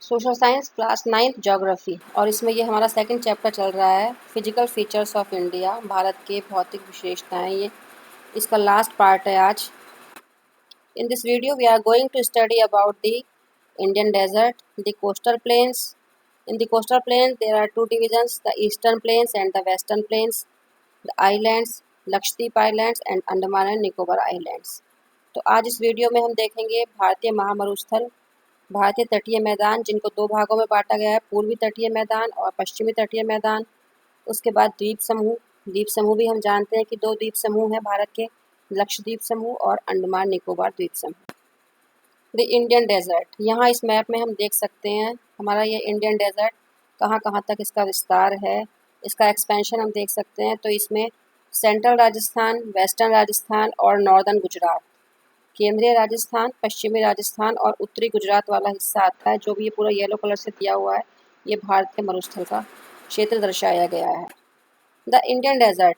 Social science class 9th geography और इसमें ये हमारा सेकंड चैप्टर चल रहा है physical features of India, Bharat के भौतिक विशेषताएं। ये इसका लास्ट पार्ट है आज। In this video we are going to study about the Indian desert, the coastal plains. In the coastal plains there are two divisions, the eastern plains and the western plains, the islands, Lakshadweep islands and Andaman and Nicobar islands. तो आज इस video में हम देखेंगे भारतीय महामरुस्थल, भारतीय तटीय मैदान, जिनको दो भागों में बांटा गया है, पूर्वी तटीय मैदान और पश्चिमी तटीय मैदान। उसके बाद द्वीप समूह। द्वीप समूह भी हम जानते हैं कि दो द्वीप समूह हैं भारत के, लक्षद्वीप समूह और अंडमान निकोबार द्वीप समूह। द इंडियन डेजर्ट, यहाँ इस मैप में हम देख सकते हैं हमारा ये इंडियन डेजर्ट कहाँ कहाँ तक इसका विस्तार है, इसका एक्सपेंशन हम देख सकते हैं। तो इसमें सेंट्रल राजस्थान, वेस्टर्न राजस्थान और नॉर्दर्न गुजरात, केंद्रीय राजस्थान, पश्चिमी राजस्थान और उत्तरी गुजरात वाला हिस्सा आता है। जो भी ये पूरा येलो कलर से दिया हुआ है, ये भारतीय मरुस्थल का क्षेत्र दर्शाया गया है। The Indian desert,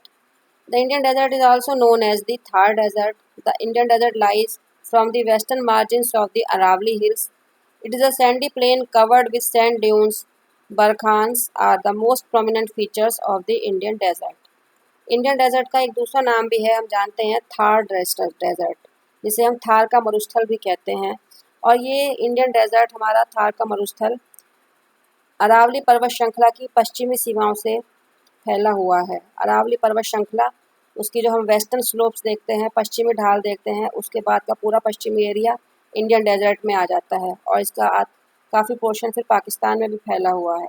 the Indian desert is also known as the Thar desert. The Indian desert lies from the western margins of the Aravalli hills. It is a sandy plain covered with sand dunes. Barchans are the most prominent features of the Indian desert. Indian desert का एक दूसरा नाम भी है, हम जानते हैं Thar desert, जिसे हम थार का मरुस्थल भी कहते हैं। और ये इंडियन डेजर्ट, हमारा थार का मरुस्थल, अरावली पर्वत श्रृंखला की पश्चिमी सीमाओं से फैला हुआ है। अरावली पर्वत श्रृंखला, उसकी जो हम वेस्टर्न स्लोप्स देखते हैं, पश्चिमी ढाल देखते हैं, उसके बाद का पूरा पश्चिमी एरिया इंडियन डेजर्ट में आ जाता है और इसका काफ़ी पोर्शन फिर पाकिस्तान में भी फैला हुआ है।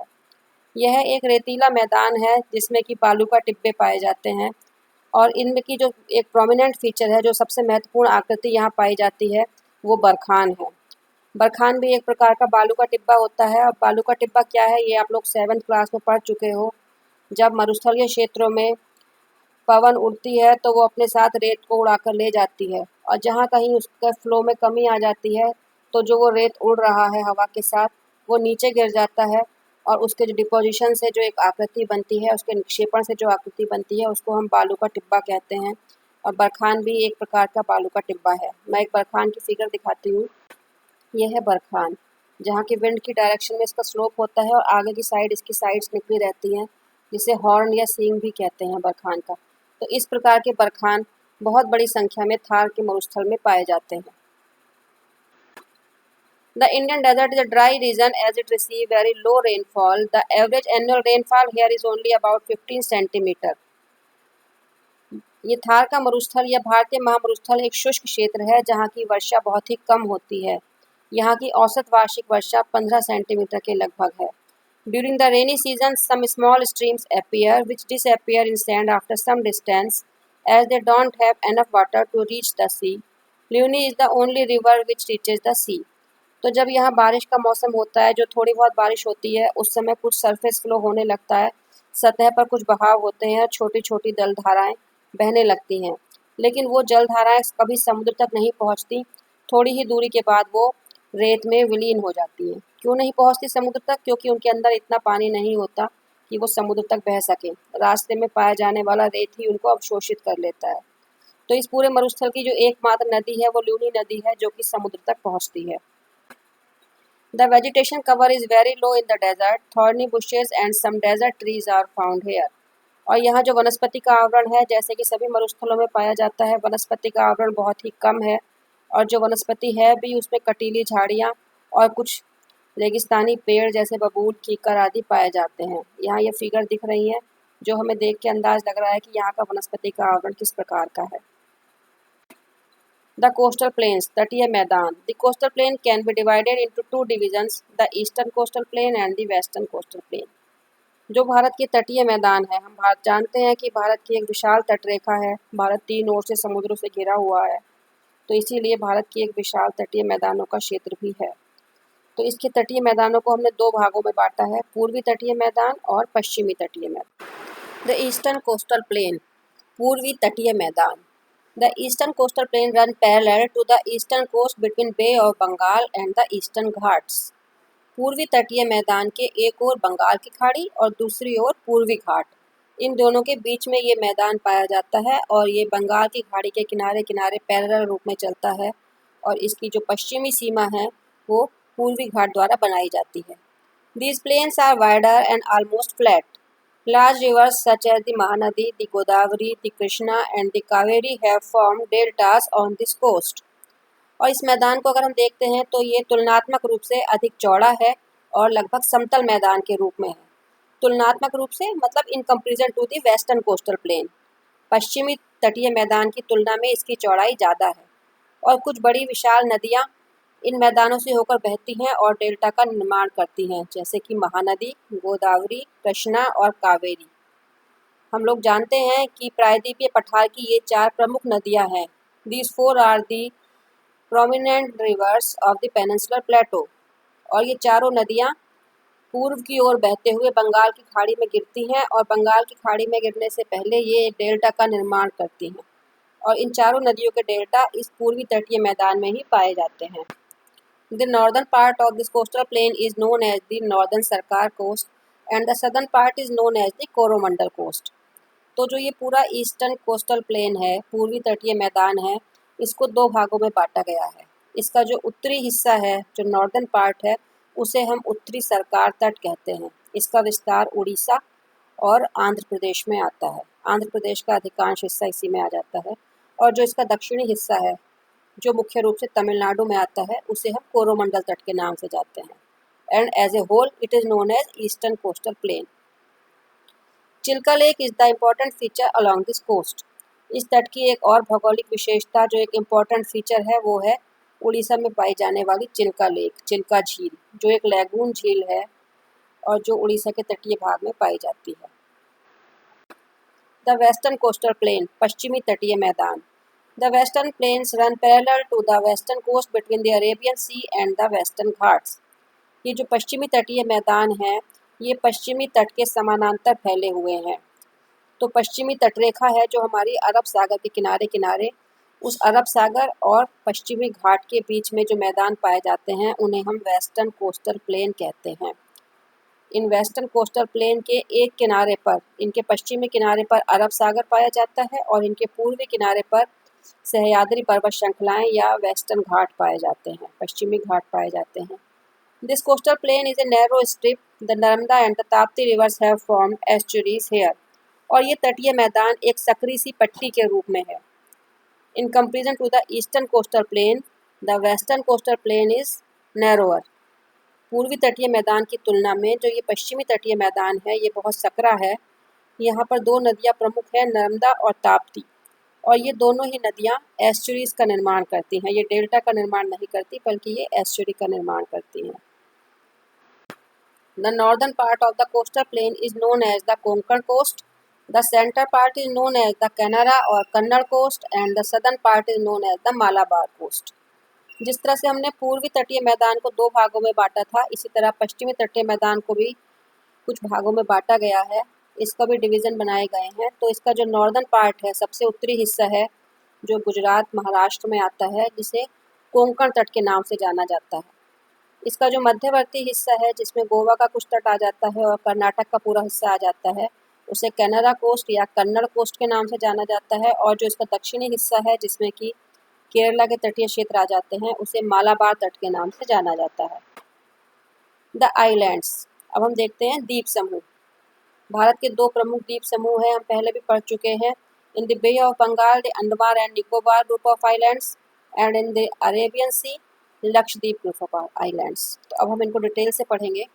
यह एक रेतीला मैदान है जिसमें कि बालू का टिब्बे पाए जाते हैं और इनमें की जो एक प्रोमिनेंट फीचर है, जो सबसे महत्वपूर्ण आकृति यहाँ पाई जाती है, वो बरखान है। बरखान भी एक प्रकार का बालू का टिब्बा होता है। और बालू का टिब्बा क्या है, ये आप लोग 7th क्लास में पढ़ चुके हो। जब मरुस्थलीय क्षेत्रों में पवन उड़ती है तो वो अपने साथ रेत को उड़ाकर ले जाती है, और जहाँ कहीं उसके फ्लो में कमी आ जाती है तो जो वो रेत उड़ रहा है हवा के साथ, वो नीचे गिर जाता है और उसके जो डिपोजिशन से जो एक आकृति बनती है, उसके निक्षेपण से जो आकृति बनती है, उसको हम बालू का टिब्बा कहते हैं। और बरखान भी एक प्रकार का बालू का टिब्बा है। मैं एक बरखान की फिगर दिखाती हूँ। यह है बरखान, जहाँ की विंड की डायरेक्शन में इसका स्लोप होता है और आगे की साइड इसकी साइड्स निकली रहती हैं, जिसे हॉर्न या सींग भी कहते हैं बरखान का। तो इस प्रकार के बरखान बहुत बड़ी संख्या में थार के मरुस्थल में पाए जाते हैं। The Indian desert is a dry region as it receives very low rainfall. The average annual rainfall here is only about 15 centimeter. ये थार का मरुस्थल या भारतीय महामरुस्थल एक शुष्क क्षेत्र है जहाँ की वर्षा बहुत ही कम होती है। यहाँ की औसत वार्षिक वर्षा 15 सेंटीमीटर के लगभग है। During the rainy season, some small streams appear, which disappear in sand after some distance, as they don't have enough water to reach the sea. Luni is the only river which reaches the sea. तो जब यहाँ बारिश का मौसम होता है, जो थोड़ी बहुत बारिश होती है, उस समय कुछ सरफेस फ्लो होने लगता है, सतह पर कुछ बहाव होते हैं, छोटी छोटी जलधाराएं बहने लगती हैं, लेकिन वो जलधाराएं कभी समुद्र तक नहीं पहुँचती। थोड़ी ही दूरी के बाद वो रेत में विलीन हो जाती हैं। क्यों नहीं पहुँचती समुद्र तक? क्योंकि उनके अंदर इतना पानी नहीं होता कि वो समुद्र तक बह सकें। रास्ते में पाया जाने वाला रेत ही उनको अवशोषित कर लेता है। तो इस पूरे मरुस्थल की जो एकमात्र नदी है, वो लूनी नदी है, जो कि समुद्र तक पहुँचती है। The vegetation cover is very low in the desert. Thorny bushes and some desert trees are found here. और यहाँ जो वनस्पति का आवरण है, जैसे कि सभी मरुस्थलों में पाया जाता है, वनस्पति का आवरण बहुत ही कम है, और जो वनस्पति है भी उसमें कटीली झाड़ियाँ और कुछ रेगिस्तानी पेड़ जैसे बबूल, कीकर आदि पाए जाते हैं। यहाँ ये फिगर दिख रही है, जो हमें देख के अंदाज लग रहा है कि यहाँ का वनस्पति का आवरण किस प्रकार का है। The coastal plains, तटीय मैदान. The coastal plain can be divided into two divisions, the eastern coastal plain and the western coastal plain. जो भारत के तटीय मैदान है, हम जानते हैं कि भारत की एक विशाल तटरेखा है। भारत 3 ओर से समुद्रों से घिरा हुआ है, तो इसीलिए भारत की एक विशाल तटीय मैदानों का क्षेत्र भी है। तो इसके तटीय मैदानों को हमने 2 भागों में बांटा है, पूर्वी तटीय मैदान और पश्चिमी तटीय मैदान। द ईस्टर्न कोस्टल प्लेन, पूर्वी तटीय मैदान। The eastern coastal plain runs parallel to the eastern coast between Bay of Bengal and the Eastern Ghats. पूर्वी तटीय मैदान के एक ओर बंगाल की खाड़ी और दूसरी ओर पूर्वी घाट, इन दोनों के बीच में ये मैदान पाया जाता है और ये बंगाल की खाड़ी के किनारे किनारे पैरेलल रूप में चलता है। और इसकी जो पश्चिमी सीमा है वो पूर्वी घाट द्वारा बनाई जाती है। These plains are wider and almost flat. Large rivers such as the Mahanadi, the Godavari, the Krishna and the Kaveri have formed deltas on this coast. और इस मैदान को अगर हम देखते हैं तो ये तुलनात्मक रूप से अधिक चौड़ा है और लगभग समतल मैदान के रूप में है। तुलनात्मक रूप से मतलब in comparison to the western coastal plain. पश्चिमी तटीय मैदान की तुलना में इसकी चौड़ाई ज़्यादा है और कुछ बड़ी विशाल नदियाँ इन मैदानों से होकर बहती हैं और डेल्टा का निर्माण करती हैं, जैसे कि महानदी, गोदावरी, कृष्णा और कावेरी। हम लोग जानते हैं कि प्रायद्वीपीय पठार की ये 4 प्रमुख नदियां हैं। These 4 are the prominent rivers of the peninsular plateau. और ये चारों नदियां पूर्व की ओर बहते हुए बंगाल की खाड़ी में गिरती हैं और बंगाल की खाड़ी में गिरने से पहले ये डेल्टा का निर्माण करती हैं। और इन चारों नदियों के डेल्टा इस पूर्वी तटीय मैदान में ही पाए जाते हैं। The northern part of this coastal plain is known as the Northern Sarkar Coast and the southern part is known as the Coromandel Coast. तो जो ये पूरा ईस्टर्न कोस्टल प्लेन है, पूर्वी तटीय मैदान है, इसको 2 भागों में बांटा गया है। इसका जो उत्तरी हिस्सा है, जो नॉर्दर्न पार्ट है, उसे हम उत्तरी सरकार तट कहते हैं। इसका विस्तार उड़ीसा और आंध्र प्रदेश में आता है। आंध्र प्रदेश का अधिकांश हिस्सा इसी में आ जाता है। और जो इसका दक्षिणी हिस्सा है, जो मुख्य रूप से तमिलनाडु में आता है, उसे हम कोरोमंडल तट के नाम से जानते हैं। And as a whole it is known as eastern coastal plain. Chilka lake is the important feature along this coast. इस तट की एक और भौगोलिक विशेषता जो एक इम्पॉर्टेंट फीचर है वो है उड़ीसा में पाई जाने वाली चिल्का लेक, चिल्का झील, जो एक लैगून झील है और जो उड़ीसा के तटीय भाग में पाई जाती है। द वेस्टर्न कोस्टल प्लेन, पश्चिमी तटीय मैदान। The western plains run parallel to the western coast between the Arabian Sea and the Western Ghats. ये जो पश्चिमी तटीय मैदान है, ये पश्चिमी तट के समानांतर फैले हुए हैं। तो पश्चिमी तटरेखा है जो हमारी अरब सागर के किनारे किनारे, उस अरब सागर और पश्चिमी घाट के बीच में जो मैदान पाए जाते हैं उन्हें हम वेस्टर्न कोस्टल प्लेन कहते हैं। इन वेस्टर्न कोस्टल प्लेन के एक किनारे पर, इनके पश्चिमी किनारे पर अरब सागर पाया जाता है और इनके पूर्वी किनारे पर सह्याद्री पर्वत श्रृंखलाएं या वेस्टर्न घाट पाए जाते हैं, पश्चिमी घाट पाए जाते हैं। This coastal plain is a narrow strip, the Narmada and the Tapti reverse have formed estuaries here. और ये तटीय मैदान एक सकरी सी पट्टी के रूप में है। In comparison to the eastern coastal plain, the western coastal plain is narrower. पूर्वी तटीय मैदान की तुलना में जो ये पश्चिमी तटीय मैदान है ये बहुत सकरा है। यहाँ पर 2 नदियाँ प्रमुख हैं, नर्मदा और ताप्ती, और ये दोनों ही नदियाँ एस्चुरीज का निर्माण करती हैं। ये डेल्टा का निर्माण नहीं करती बल्कि ये एस्चुरी का निर्माण करती हैं। The northern part of the coastal plain is known as the Konkan coast, the centre part is known as the Kanara और Kannada coast and the southern part is known as the Malabar coast. जिस तरह से हमने पूर्वी तटीय मैदान को 2 भागों में बांटा था, इसी तरह पश्चिमी तटीय मैदान को भी कुछ भागों में बांटा गया है। इसका भी डिवीज़न बनाए गए हैं। तो इसका जो नॉर्दर्न पार्ट है, सबसे उत्तरी हिस्सा है, जो गुजरात महाराष्ट्र में आता है, जिसे कोंकण तट के नाम से जाना जाता है। इसका जो मध्यवर्ती हिस्सा है, जिसमें गोवा का कुछ तट आ जाता है और कर्नाटक का पूरा हिस्सा आ जाता है, उसे कैनरा कोस्ट या कन्नड़ कोस्ट के नाम से जाना जाता है। और जो इसका दक्षिणी हिस्सा है, जिसमें कि केरला के तटीय क्षेत्र आ जाते हैं, उसे मालाबार तट के नाम से जाना जाता है। The islands. अब हम देखते हैं द्वीप समूह। भारत के 2 प्रमुख द्वीप समूह हैं, हम पहले भी पढ़ चुके हैं। In the bay of Bengal the Andaman and Nicobar group of islands and in the Arabian sea Lakshadweep group of islands. तो अब हम इनको डिटेल से पढ़ेंगे।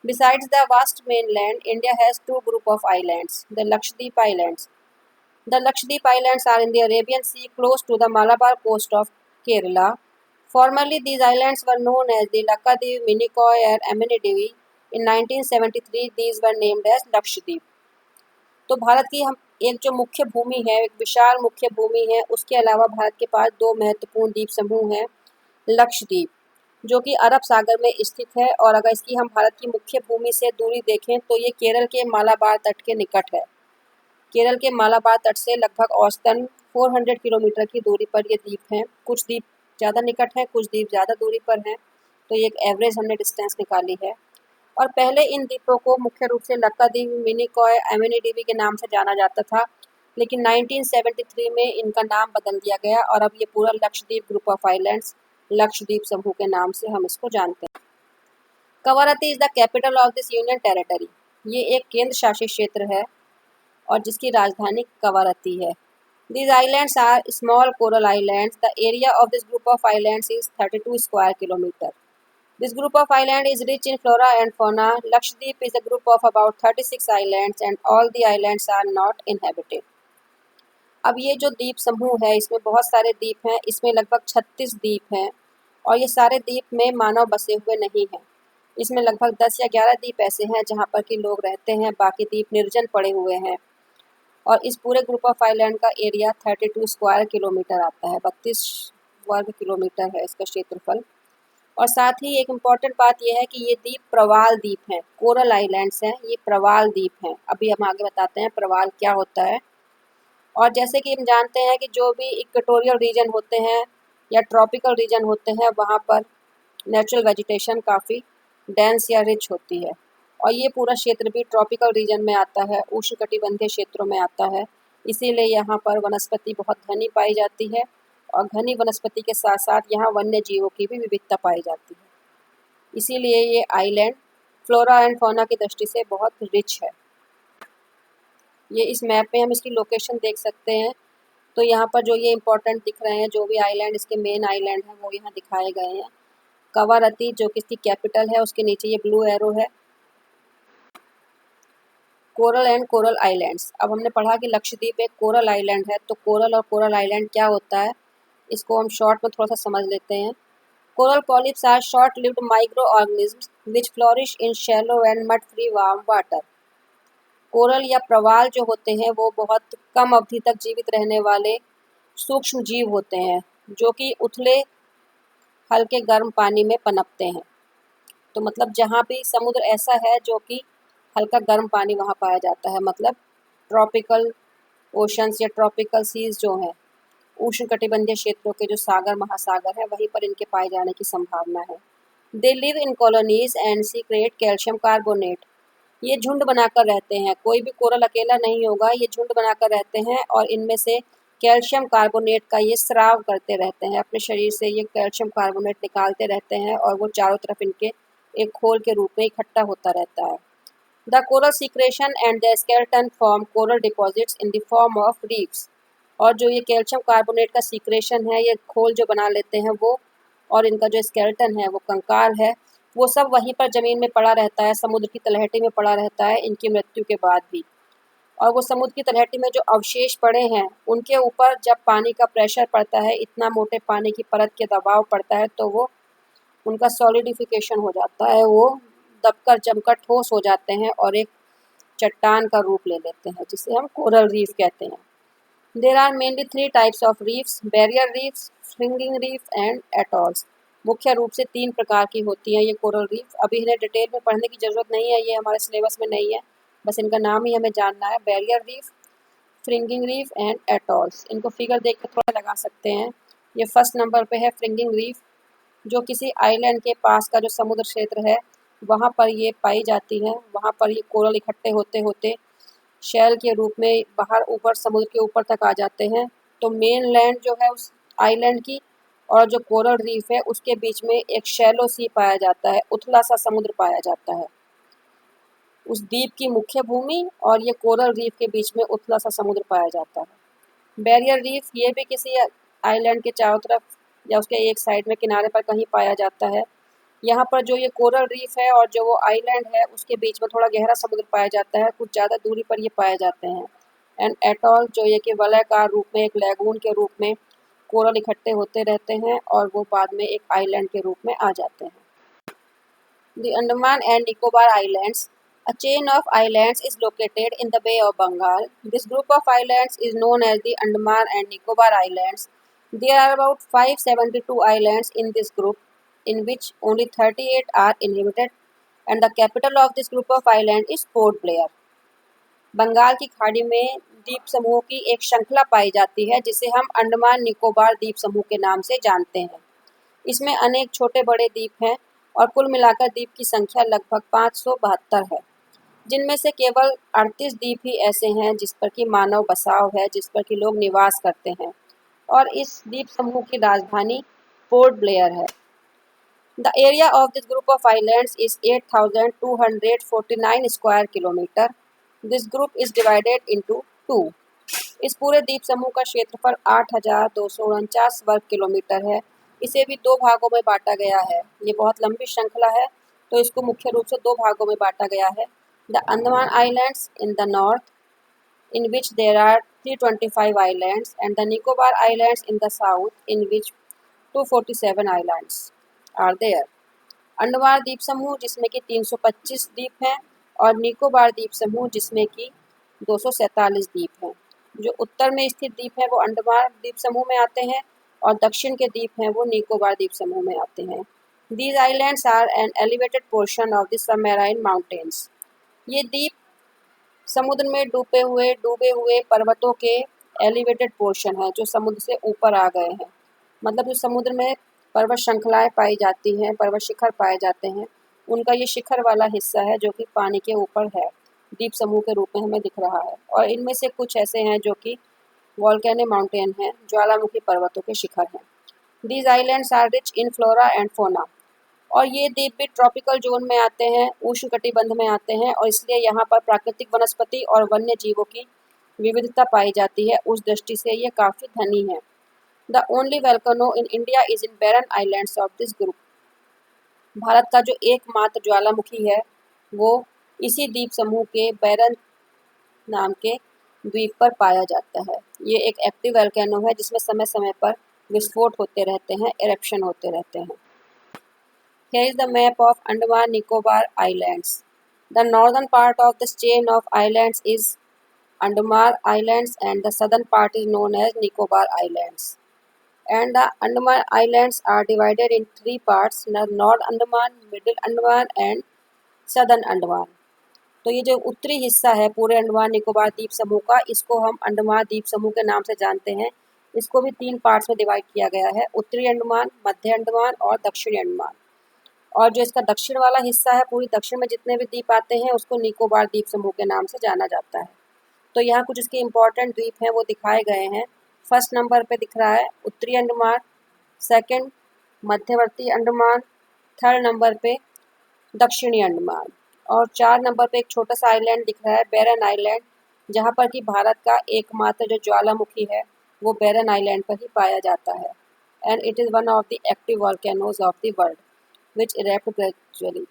Besides the vast mainland, India has 2 group of islands, the Lakshadweep islands. The Lakshadweep islands are in the Arabian sea close to the Malabar coast of Kerala. Formerly, these islands were known as the Lakadweep, Minicoy and Amini. In 1973, these were named as Lakshadweep. तो भारत की हम एक जो मुख्य भूमि है, एक विशाल मुख्य भूमि है, उसके अलावा भारत के पास 2 महत्वपूर्ण द्वीप समूह हैं। लक्षद्वीप, जो कि अरब सागर में स्थित है, और अगर इसकी हम भारत की मुख्य भूमि से दूरी देखें तो ये केरल के मालाबार तट के निकट है। केरल के मालाबार तट से लगभग औसतन 400 किलोमीटर की दूरी पर ये द्वीप हैं। कुछ द्वीप ज़्यादा निकट हैं, कुछ द्वीप ज़्यादा दूरी पर हैं, तो ये एक एवरेज हमने डिस्टेंस निकाली है। और पहले इन द्वीपों को मुख्य रूप से लक्काद्वीप, मिनिकॉय, एमिनी के नाम से जाना जाता था, लेकिन 1973 में इनका नाम बदल दिया गया और अब ये पूरा Lakshadweep group of islands, Lakshadweep समूह के नाम से हम इसको जानते हैं। Kavaratti is the capital of this union territory. ये एक केंद्र शासित क्षेत्र है और जिसकी राजधानी कवारत्ती है। These islands are small coral islands. The area of this group of islands is 32 square kilometer. This group of islands is rich in flora and fauna. Lakshadweep is a group of about 36 islands and all the islands are not inhabited. अब ये जो द्वीप समूह है इसमें बहुत सारे द्वीप हैं, इसमें लगभग 36 द्वीप हैं और ये सारे द्वीप में मानव बसे हुए नहीं हैं। इसमें लगभग 10 या 11 द्वीप ऐसे हैं जहाँ पर कि लोग रहते हैं, बाकी द्वीप निर्जन पड़े हुए हैं। और इस पूरे ग्रुप ऑफ आइलैंड का एरिया 32 स्क्वायर किलोमीटर आता है, 32 वर्ग किलोमीटर है इसका क्षेत्रफल। और साथ ही एक इम्पॉर्टेंट बात यह है कि ये द्वीप प्रवाल द्वीप हैं, कोरल आइलैंड्स हैं, ये प्रवाल द्वीप हैं। अभी हम आगे बताते हैं प्रवाल क्या होता है। और जैसे कि हम जानते हैं कि जो भी इक्वेटोरियल रीजन होते हैं या ट्रॉपिकल रीजन होते हैं वहाँ पर नेचुरल वेजिटेशन काफ़ी डेंस या रिच होती है और ये पूरा क्षेत्र भी ट्रॉपिकल रीजन में आता है, उष्णकटिबंधीय क्षेत्रों में आता है। इसीलिए यहाँ पर वनस्पति बहुत घनी पाई जाती है और घनी वनस्पति के साथ साथ यहाँ वन्य जीवों की भी विविधता पाई जाती है। इसीलिए ये आइलैंड फ्लोरा एंड फौना की दृष्टि से बहुत रिच है। ये इस मैप में हम इसकी लोकेशन देख सकते हैं। तो यहाँ पर जो ये इम्पोर्टेंट दिख रहे हैं, जो भी आइलैंड इसके मेन आइलैंड हैं वो यहाँ दिखाए गए हैं। कवारत्ती जो कि इसकी कैपिटल है, उसके नीचे ये ब्लू एरो है। Coral and coral islands. अब हमने पढ़ा कि लक्षद्वीप एक कोरल आइलैंड है, तो कोरल और कोरल आइलैंड क्या होता है इसको हम शॉर्ट में थोड़ा सा समझ लेते हैं। Coral polyps are short lived micro organisms which flourish in shallow and mud free warm water. Coral या प्रवाल जो होते हैं वो बहुत कम अवधि तक जीवित रहने वाले सूक्ष्म जीव होते हैं जो कि उथले हल्के गर्म पानी में पनपते हैं। तो मतलब जहाँ भी समुद्र ऐसा है जो कि हल्का गर्म पानी वहाँ पाया जाता है, मतलब ट्रॉपिकल ओशंस या ट्रॉपिकल सीज जो हैं, उष्णकटिबंधीय क्षेत्रों के जो सागर महासागर हैं वहीं पर इनके पाए जाने की संभावना है। They live in colonies and secret calcium carbonate. ये झुंड बनाकर रहते हैं, कोई भी कोरल अकेला नहीं होगा, ये झुंड बनाकर रहते हैं और इनमें से कैल्शियम कार्बोनेट का ये स्राव करते रहते हैं, अपने शरीर से ये कैल्शियम कार्बोनेट निकालते रहते हैं और वो चारों तरफ इनके एक खोल के रूप में इकट्ठा होता रहता है। The coral secretion and the skeleton form coral deposits in the form of reefs. और जो ये कैल्शियम कार्बोनेट का सीक्रेशन है, ये खोल जो बना लेते हैं वो, और इनका जो स्केलेटन है वो कंकाल है, वो सब वहीं पर ज़मीन में पड़ा रहता है, समुद्र की तलहटी में पड़ा रहता है इनकी मृत्यु के बाद भी। और वो समुद्र की तलहटी में जो अवशेष पड़े हैं उनके ऊपर जब पानी का प्रेशर पड़ता है, इतना मोटे पानी की परत के दबाव पड़ता है तो वो उनका सॉलिडिफिकेशन हो जाता है, वो दबकर जमकर ठोस हो जाते हैं और एक चट्टान का रूप ले लेते हैं जिसे हम कोरल रीफ कहते हैं। There are mainly 3 types of reefs, barrier reefs, fringing reef and atolls. मुख्य रूप से 3 प्रकार की होती हैं ये कोरल रीफ। अभी इन्हें डिटेल में पढ़ने की ज़रूरत नहीं है, ये हमारे सिलेबस में नहीं है, बस इनका नाम ही हमें जानना है, barrier reef, fringing reef and atolls. इनको फिगर देख कर थोड़ा लगा सकते हैं। ये फर्स्ट नंबर पे है फ्रिंगिंग रीफ, जो किसी आइलैंड के पास का जो समुद्र क्षेत्र है वहाँ पर ये पाई जाती हैं। वहाँ पर ये कोरल इकट्ठे होते होते शैल के रूप में बाहर ऊपर समुद्र के ऊपर तक आ जाते हैं। तो मेन लैंड जो है उस आइलैंड की और जो कोरल रीफ है उसके बीच में एक शैलो सी पाया जाता है, उथला सा समुद्र पाया जाता है। उस द्वीप की मुख्य भूमि और ये कोरल रीफ के बीच में उथला सा समुद्र पाया जाता है। बैरियर रीफ ये भी किसी आइलैंड के चारों तरफ या उसके एक साइड में किनारे पर कहीं पाया जाता है। यहाँ पर जो ये कोरल रीफ है और जो वो आइलैंड है उसके बीच में थोड़ा गहरा समुद्र पाया जाता है, कुछ ज़्यादा दूरी पर ये पाए जाते हैं। एंड एटॉल जो ये कि वलयाकार रूप में, एक लैगून के रूप में कोरल इकट्ठे होते रहते हैं और वो बाद में एक आइलैंड के रूप में आ जाते हैं। The Andaman and Nicobar Islands. A chain of islands is located in the Bay of Bengal. This group of islands is known as the Andaman and Nicobar Islands. There are about 572 islands in this group, in which only 38 are inhabited, and the capital of this group of islands is Port Blair. Bengal की खाड़ी में द्वीप समूह की एक श्रृंखला पाई जाती है जिसे हम अंडमान निकोबार द्वीप समूह के नाम से जानते हैं। इसमें अनेक छोटे बड़े द्वीप हैं और कुल मिलाकर द्वीप की संख्या लगभग 572 है, जिनमें से केवल 38 द्वीप ही ऐसे हैं जिस पर कि मानव बसाव है, जिस पर कि लोग निवास करते हैं। और इस द्वीप समूह की राजधानी पोर्ट ब्लेयर है। The area of this group of islands is 8,249 square kilometer. This group is divided into two. इस पूरे द्वीप समूह का क्षेत्रफल 8,249 वर्ग किलोमीटर है। इसे भी दो भागों में बांटा गया है। ये बहुत लंबी श्रृंखला है, तो इसको मुख्य रूप से दो भागों में बांटा गया है। The Andaman islands in the north, in which there are 325 islands, and the Nicobar Islands in the south, in which 247 islands are there. Andaman द्वीप समूह जिसमें कि 325 द्वीप हैं और निकोबार द्वीप समूह जिसमें कि 247 द्वीप हैं। जो उत्तर में स्थित द्वीप हैं वो अंडमान द्वीप समूह में आते हैं और दक्षिण के द्वीप हैं वो निकोबार द्वीप समूह में आते हैं। These islands are an elevated portion of the submarine mountains. ये द्वीप समुद्र में डूबे हुए पर्वतों के एलिवेटेड पोर्शन है, जो समुद्र से ऊपर आ गए हैं। मतलब जो समुद्र में पर्वत श्रृंखलाएं पाई जाती हैं, पर्वत शिखर पाए जाते हैं, उनका ये शिखर वाला हिस्सा है जो कि पानी के ऊपर है, द्वीप समूह के रूप में हमें दिख रहा है। और इनमें से कुछ ऐसे हैं जो कि वॉल्केनो माउंटेन हैं, ज्वालामुखी पर्वतों के शिखर हैं। These islands are rich in flora and fauna. और ये द्वीप भी ट्रॉपिकल जोन में आते हैं, उष्णकटिबंध में आते हैं, और इसलिए यहाँ पर प्राकृतिक वनस्पति और वन्य जीवों की विविधता पाई जाती है। उस दृष्टि से ये काफ़ी धनी है। The only volcano in India is in Barren islands of this group. Bharat का जो एकमात्र ज्वालामुखी है वो इसी द्वीप समूह के बैरन नाम के द्वीप पर पाया जाता है। ये एक एक्टिव वोल्केनो है जिसमें समय समय पर विस्फोट होते रहते हैं, एरप्शन होते रहते हैं। Here is the map of Andaman Nicobar Islands. The northern part of this chain of islands is Andaman Islands, and the southern part is known as Nicobar Islands. And the Andaman Islands are divided in three parts: North Andaman, Middle Andaman and Southern Andaman. तो ये जो उत्तरी हिस्सा है पूरे अंडमान निकोबार द्वीप समूह का, इसको हम अंडमान द्वीप समूह के नाम से जानते हैं। इसको भी तीन पार्ट्स में डिवाइड किया गया है: उत्तरी अंडमान, मध्य अंडमान और दक्षिणी अंडमान। और जो इसका दक्षिण वाला हिस्सा है, पूरी दक्षिण में जितने भी द्वीप आते हैं उसको निकोबार द्वीप समूह के नाम से जाना जाता है। तो यहाँ कुछ इसके इम्पोर्टेंट द्वीप हैं वो दिखाए गए हैं। फर्स्ट नंबर पे दिख रहा है उत्तरी अंडमान, सेकंड मध्यवर्ती अंडमान, थर्ड नंबर पे दक्षिणी अंडमान, और 4 नंबर पे एक छोटा सा आइलैंड दिख रहा है बैरन आइलैंड, जहाँ पर कि भारत का एकमात्र जो ज्वालामुखी है वो बैरन आइलैंड पर ही पाया जाता है। And it is one of the active volcanoes of the world which erupt gradually.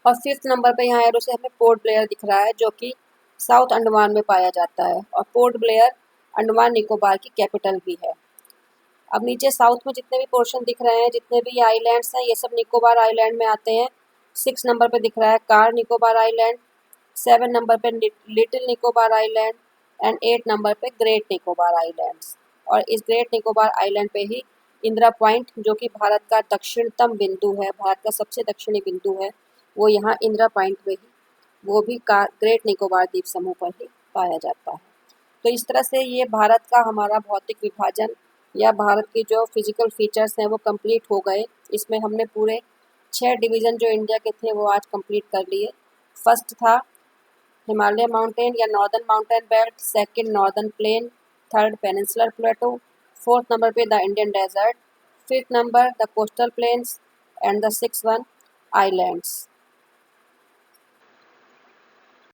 और फिफ्थ नंबर पे यहाँ एरो से हमें पोर्ट ब्लेयर दिख रहा है जो कि साउथ अंडमान में पाया जाता है, और पोर्ट ब्लेयर अंडमान निकोबार की कैपिटल भी है। अब नीचे साउथ में जितने भी पोर्शन दिख रहे हैं, जितने भी आइलैंड्स हैं, ये सब निकोबार आइलैंड में आते हैं। 6 नंबर पे दिख रहा है कार निकोबार आइलैंड, 7 नंबर पे little Nicobar island and 8 number पे ग्रेट निकोबार आइलैंड्स। और इस ग्रेट निकोबार आइलैंड पे ही इंदिरा पॉइंट, जो कि भारत का दक्षिणतम बिंदु है, भारत का सबसे दक्षिणी बिंदु है, वो यहाँ इंदिरा पॉइंट पे ही, वो भी ग्रेट निकोबार द्वीप समूह पर ही पाया जाता है। तो इस तरह से ये भारत का हमारा भौतिक विभाजन या भारत की जो फिजिकल फीचर्स हैं वो कंप्लीट हो गए। इसमें हमने पूरे 6 डिवीज़न जो इंडिया के थे वो आज कंप्लीट कर लिए। फर्स्ट था हिमालय माउंटेन या northern mountain belt, second northern plain, third peninsular plateau, fourth number पे the Indian desert, fifth number the coastal plains and the sixth one islands.